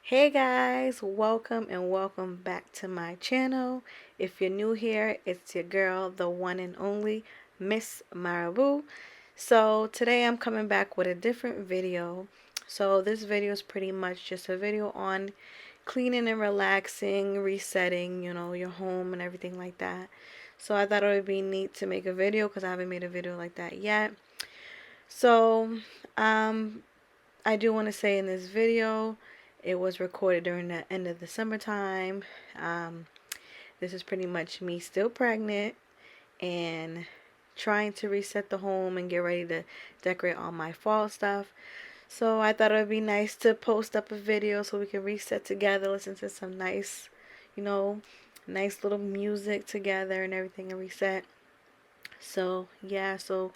Hey guys, welcome and welcome back to my channel. If you're new here, it's your girl, the one and only Msmarabouu. So today I'm coming back with a different video. So this video is pretty much just a video on cleaning and relaxing, resetting, your home and everything like that. So I thought it would be neat to make a video because I haven't made a video like that yet. So I do want to say in this video, it was recorded during the end of the summertime. This is pretty much me still pregnant and trying to reset the home and get ready to decorate all my fall stuff. So I thought it would be nice to post up a video so we can reset together, listen to some nice, nice little music together and everything, and reset. So yeah, so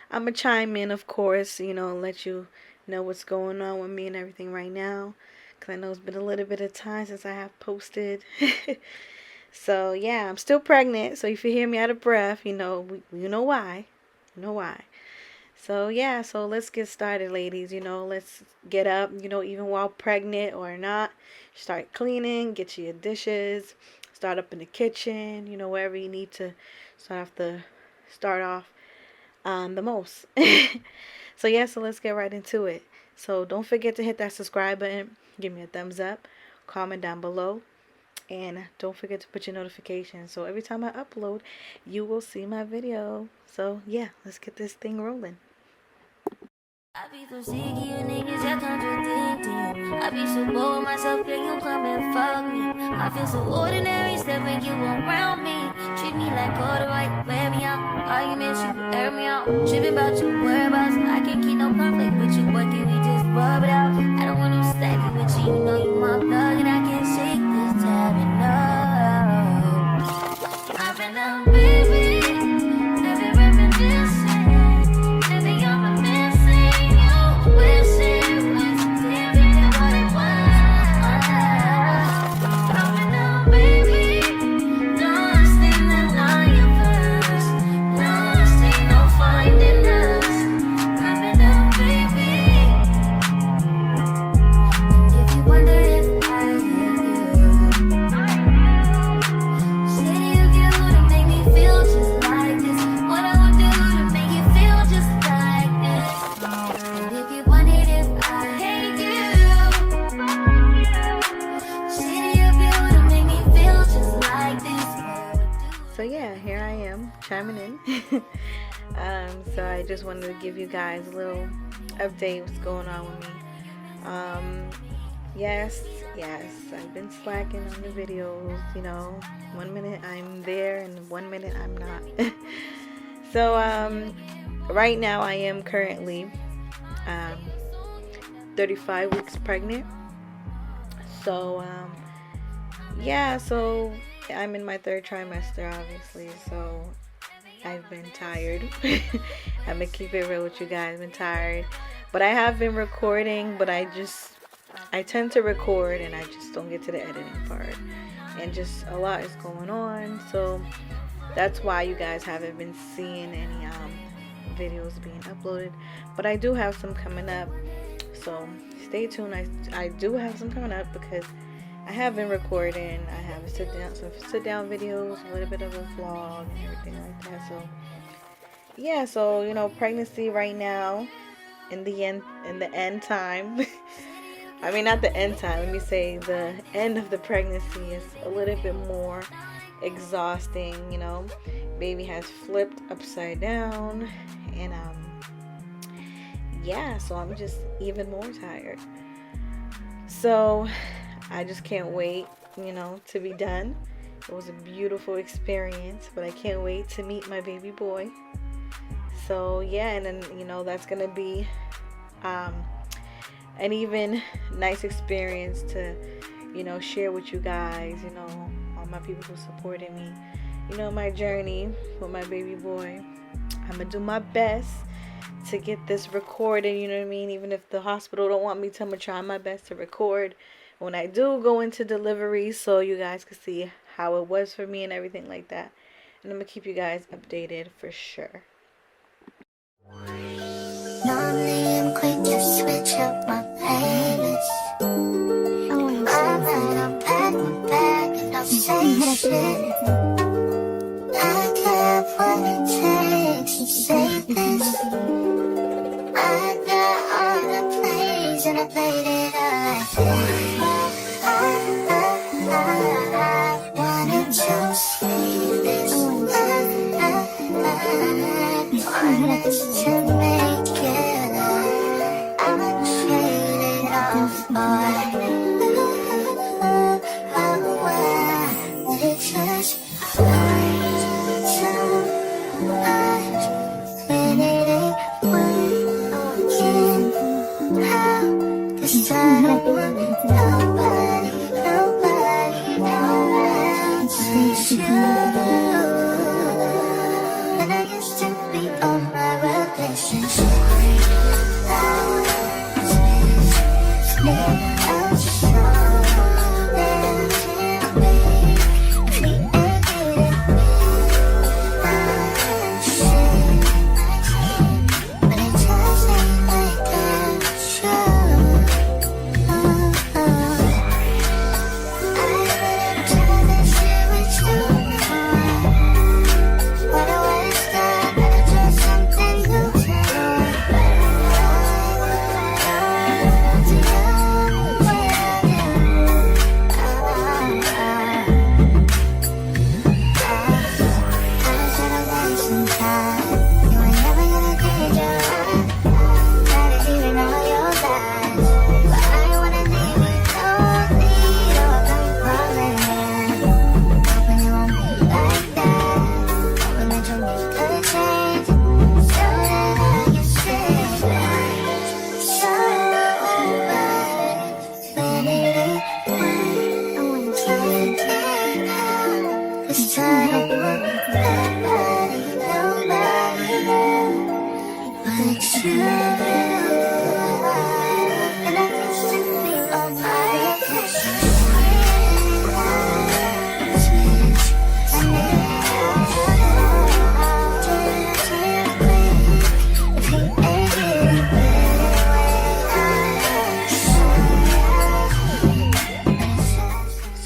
I'm gonna chime in, of course, let you know what's going on with me and everything right now, because I know it's been a little bit of time since I have posted. So yeah, I'm still pregnant, so if you hear me out of breath, you know why. So yeah, so let's get started, ladies. Let's get up, even while pregnant or not. Start cleaning, get your dishes, start up in the kitchen, wherever you need to start off the most. So yeah, so let's get right into it. So don't forget to hit that subscribe button, give me a thumbs up, comment down below, and don't forget to put your notifications so every time I upload you will see my video. So yeah, let's get this thing rolling. I be so sick of you niggas, y'all contradicting. I be so bored myself, then you come and fuck me. I feel so ordinary, stepping you around me. Treat me like all the right, wear me out. Arguments, you air me out. Tripping about your whereabouts, I can't keep no conflict with you. What can we just rub it out? I don't want no static with you, you know you my plug, and I can't shake this tab enough. I've been out, baby. Never reminiscing. Never you're reminiscing. Wishing, thinking what it was. Coming out, baby. Lost in the universe. Lost in no finding us. Coming out, baby. And if you wonder if I hate you, city of you to make me feel just like this. What I would do to make you feel just like this. And if you wondered if I hate you, city of you to make me feel just like this. So yeah, here I am chiming in. So I just wanted to give you guys a little update what's going on with me. Yes, I've been slacking on the videos. 1 minute I'm there and 1 minute I'm not. So right now I am currently 35 weeks pregnant. So yeah, so I'm in my third trimester, obviously, so I've been tired. I'm gonna keep it real with you guys. I've been tired, but I have been recording, but I tend to record and I just don't get to the editing part, and just a lot is going on, so that's why you guys haven't been seeing any videos being uploaded. But I do have some coming up, so stay tuned. I do have some coming up because I have been recording. I have some sit down videos, a little bit of a vlog and everything like that. So yeah, so pregnancy right now in the end time. I mean, not the end time, let me say the end of the pregnancy is a little bit more exhausting. Baby has flipped upside down, and yeah, so I'm just even more tired. So I just can't wait, to be done. It was a beautiful experience, but I can't wait to meet my baby boy. So yeah, and then that's gonna be an even nice experience to share with you guys, all my people who supported me, my journey with my baby boy. I'm gonna do my best to get this recorded, you know what I mean? Even if the hospital don't want me to, I'm gonna try my best to record when I do go into delivery, so you guys can see how it was for me and everything like that. And I'm gonna keep you guys updated for sure. Normally I'm quick to switch up my playlist. I'll pack my bag and I'll say shit. I got what it takes to say this. I got all the plays and I played it like this. I wanted to see this. I wanted to make it up. I'ma trade it off, boy. Let it just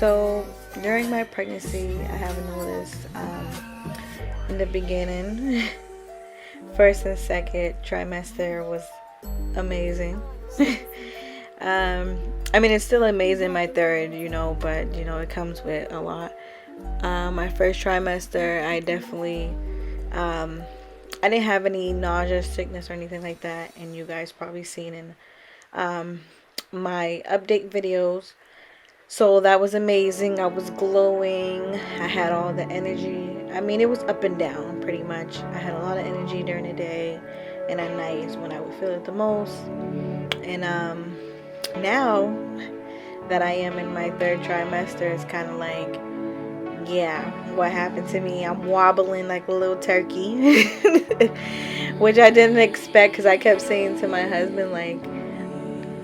So during my pregnancy, I have noticed in the beginning, first and second trimester was amazing. I mean, it's still amazing my third, but it comes with a lot. My first trimester, I definitely I didn't have any nausea, sickness, or anything like that, and you guys probably seen in my update videos. So that was amazing. I was glowing. I had all the energy. I mean, it was up and down pretty much. I had a lot of energy during the day, and at night is when I would feel it the most. And now that I am in my third trimester, it's kind of like, yeah, what happened to me? I'm wobbling like a little turkey, which I didn't expect, because I kept saying to my husband, like,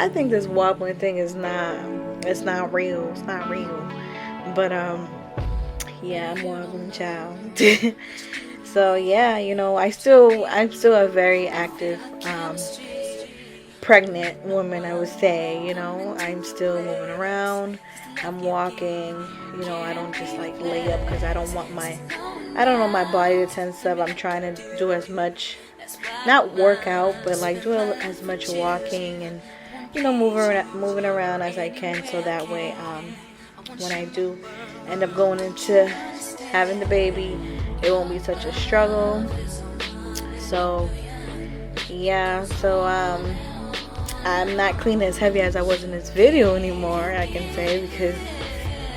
I think this wobbling thing is it's not real. It's not real. But yeah, I'm wobbling, child. So yeah, I'm still a very active pregnant woman, I would say. I'm still moving around. I'm walking. I don't just like lay up, because I don't want my body to tense up. I'm trying to do as much, not workout, but like do as much walking and moving around as I can, so that way when I do end up going into having the baby, it won't be such a struggle. So yeah, I'm not clean as heavy as I was in this video anymore, I can say, because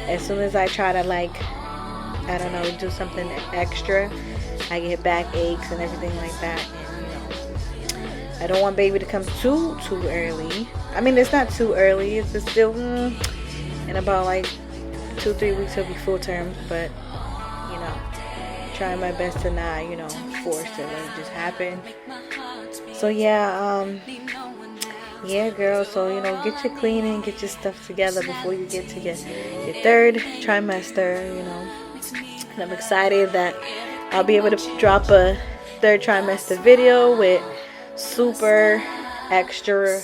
as soon as I try to, like, I don't know, do something extra, I get back aches and everything like that. And I don't want baby to come too early. I mean, it's not too early. It's just still in about like 2-3 weeks will be full term, but you know, trying my best to not, force it, let it just happen. So yeah, girl. So get your cleaning, get your stuff together before you get to your third trimester. And I'm excited that I'll be able to drop a third trimester video with super extra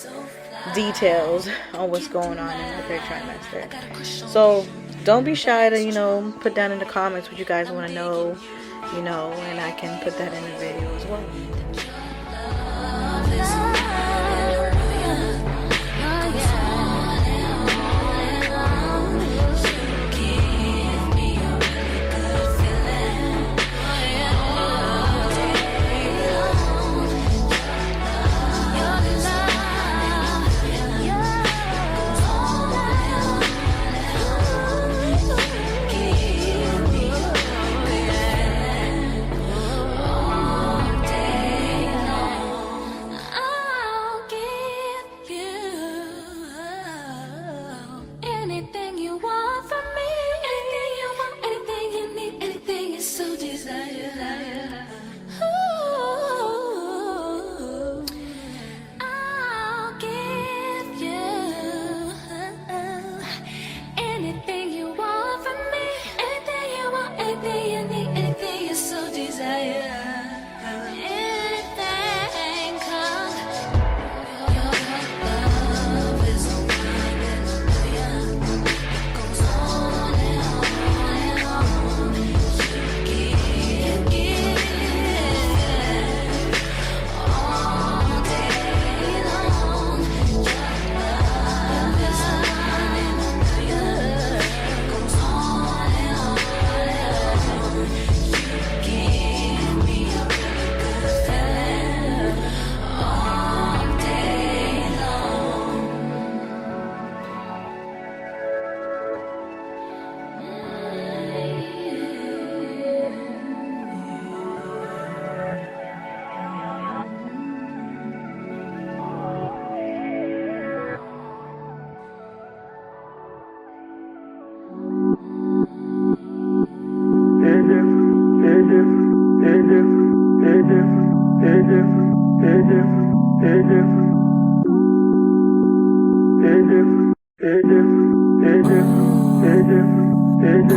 details on what's going on in the third trimester. So don't be shy to put down in the comments what you guys want to know, and I can put that in the video as well.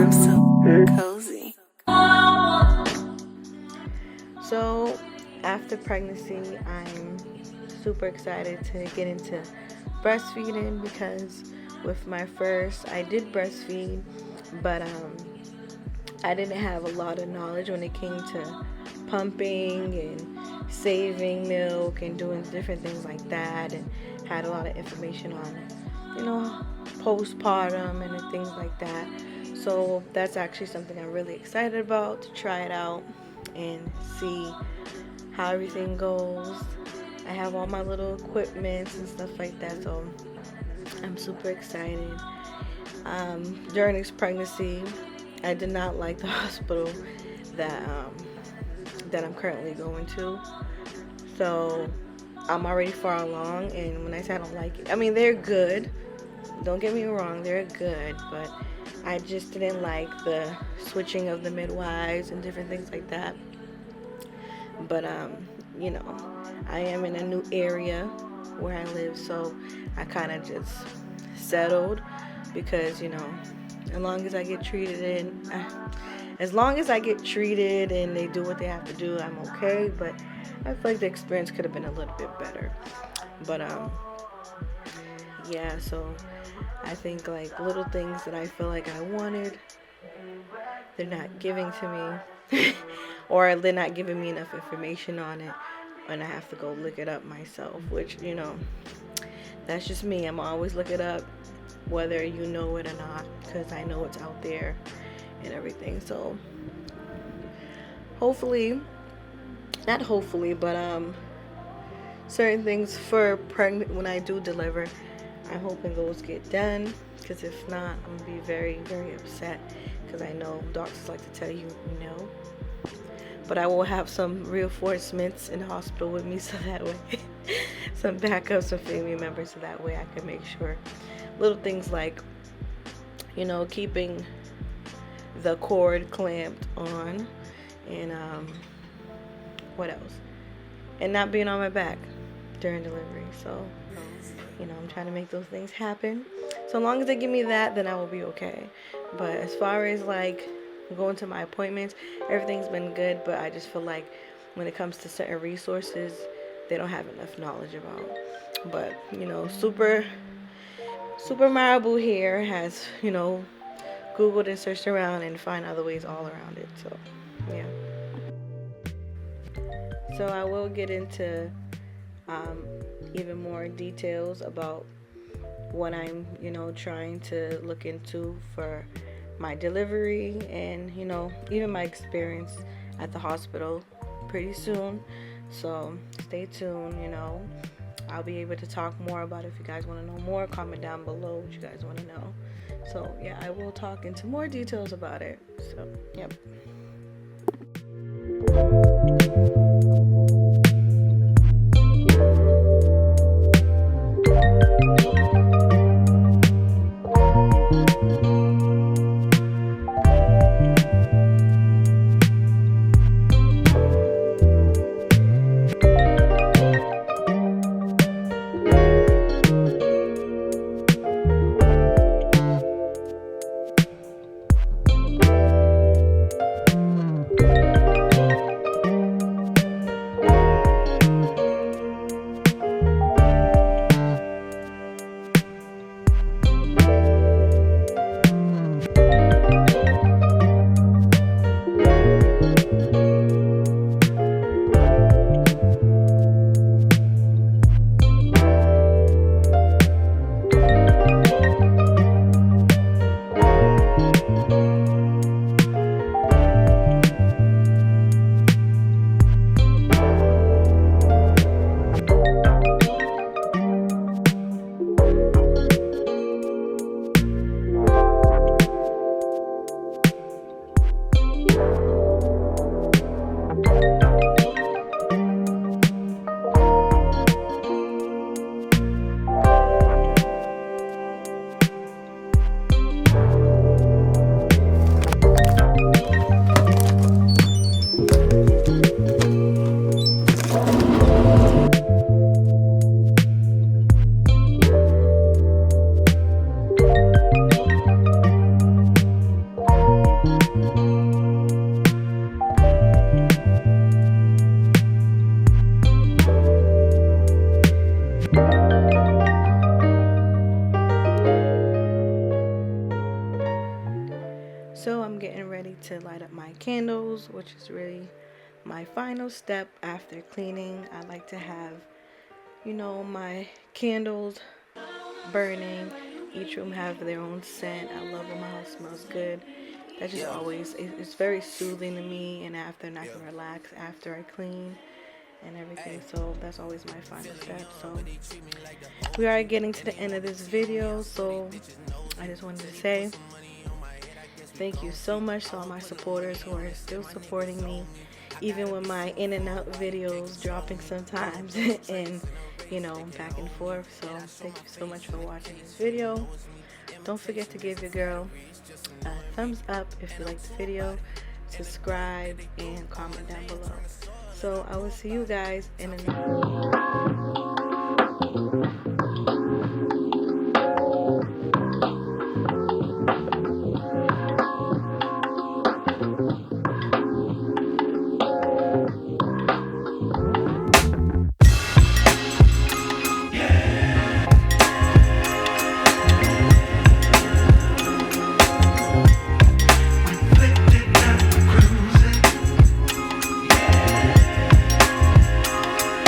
I'm so cozy. So after pregnancy, I'm super excited to get into breastfeeding because with my first, I did breastfeed, but I didn't have a lot of knowledge when it came to pumping and saving milk and doing different things like that, and had a lot of information on postpartum and things like that. So that's actually something I'm really excited about, to try it out and see how everything goes. I have all my little equipment and stuff like that, so I'm super excited. During this pregnancy, I did not like the hospital that I'm currently going to. So I'm already far along, and when I say I don't like it, I mean they're good. Don't get me wrong, they're good, but I just didn't like the switching of the midwives and different things like that. But I am in a new area where I live, so I kind of just settled because as long as I get treated and they do what they have to do, I'm okay. But I feel like the experience could have been a little bit better. But yeah, so I think like little things that I feel like I wanted, they're not giving to me or they're not giving me enough information on it, and I have to go look it up myself, which that's just me. I'm always look it up whether you know it or not, because I know it's out there and everything. So certain things for pregnant, when I do deliver, I'm hoping those get done, because if not, I'm gonna be very, very upset, because I know doctors like to tell you no. But I will have some reinforcements in the hospital with me, so that way some backup, some family members, so that way I can make sure little things like you know, keeping the cord clamped on, and what else? And not being on my back during delivery. So, you know, I'm trying to make those things happen. So long as they give me that, then I will be okay. But as far as like going to my appointments, everything's been good. But I just feel like when it comes to certain resources, they don't have enough knowledge about. But you know, Super Marabouu here has, you know, Googled and searched around and find other ways all around it. So yeah. So I will get into um, even more details about what I'm, you know, trying to look into for my delivery, and, you know, even my experience at the hospital pretty soon. So stay tuned, you know. I'll be able to talk more about it. If you guys want to know more, comment down below what you guys want to know. So yeah, I will talk into more details about it. So, yep. So I'm getting ready to light up my candles, which is really my final step after cleaning. I like to have, you know, my candles burning. Each room have their own scent. I love when my house smells good. That just always, it's very soothing to me, and after, and I can relax after I clean and everything. So that's always my final step. So we are getting to the end of this video, so I just wanted to say thank you so much to all my supporters who are still supporting me, even with my in and out videos dropping sometimes and, you know, back and forth. So thank you so much for watching this video. Don't forget to give your girl a thumbs up if you like the video, subscribe, and comment down below. So I will see you guys in the next